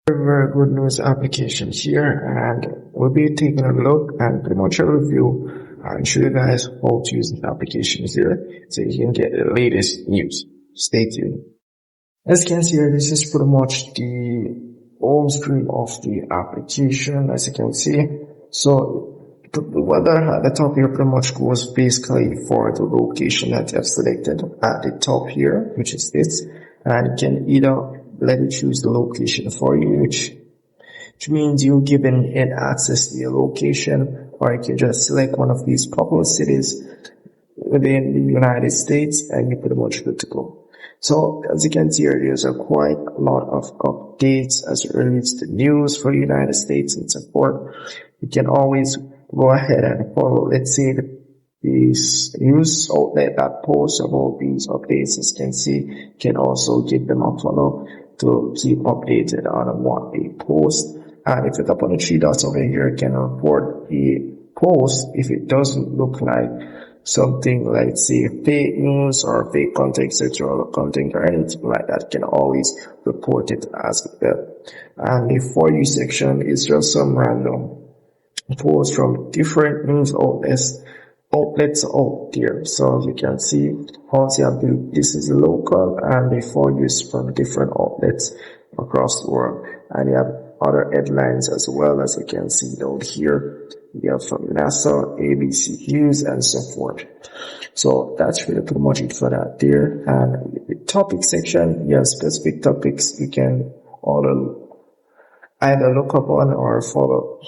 Very good news application here, and we'll be taking a look and pretty much a review and show you guys how to use the applications here so you can get the latest news. Stay tuned. As you can see here, this is pretty much the home screen of the application, as you can see. So the weather at the top here pretty much goes basically for the location that you have selected at the top here, which is this, and you can either let it choose the location for you, which means you're given it access to your location, or you can just select one of these popular cities within the United States and you're pretty much good to go. So as you can see here, there's quite a lot of updates as it relates to news for the United States and so forth. You can always go ahead and follow, let's say, these news outlet that posts about these updates. As you can see, you can also give them a follow to keep updated on what they post. And if you tap on the three dots over here, you can report the post if it doesn't look like something like, say, fake news or fake content, sexual content or anything like that. You can always report it as well. And the For You section is just some random posts from different news outlets out there. So you can see also you have this is local and the For You is from different outlets across the world. And you have other headlines as well, as you can see down here. You have from NASA, ABC News, and so forth. So that's really pretty much it for that there. And the topic section, you have specific topics you can either look up on or follow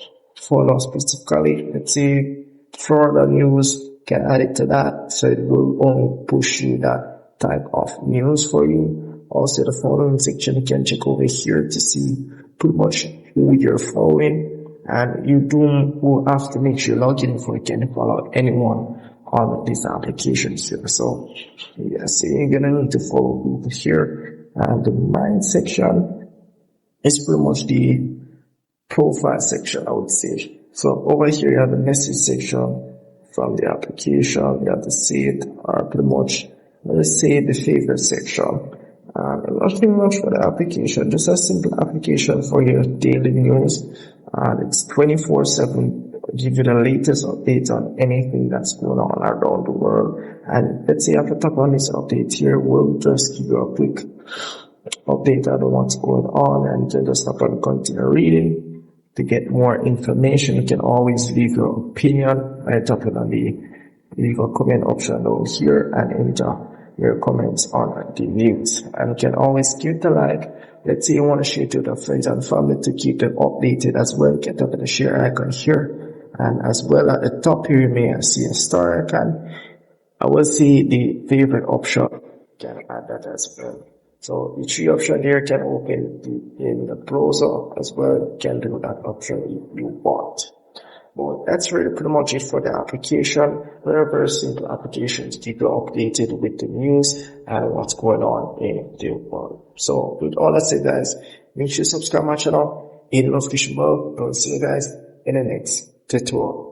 specifically. Let's say Florida news, can add it to that, so it will only push you that type of news for you. Also, the following section, you can check over here to see pretty much who you're following, and you do have to make sure you log in before you can follow anyone on these applications here. So yes, you're gonna need to follow people here. And the Mind section is pretty much the profile section, I would say. So over here you have the message section from the application. You have to see it, or pretty much, let's say, the favorite section. Nothing much for the application, just a simple application for your daily news. And it's 24/7, give you the latest updates on anything that's going on around the world. And let's say after tap on this update here, we'll just give you a quick update on what's going on, and you can just tap on continue reading. To get more information, you can always leave your opinion by tapping on the leave a comment option down here and enter your comments on the news. And you can always give the like. Let's say you want to share to your friends and family to keep them updated as well. You can tap on the share icon here. And as well at the top here, you may see a star icon. I will see the favorite option. You can add that as well. So the three option here can open in the browser as well. You can do that option if you want. But that's really pretty much it for the application. Very simple application to keep you updated with the news and what's going on in the world. So with all that said, guys, make sure you subscribe my channel, hit the notification bell, and I'll see you guys in the next tutorial.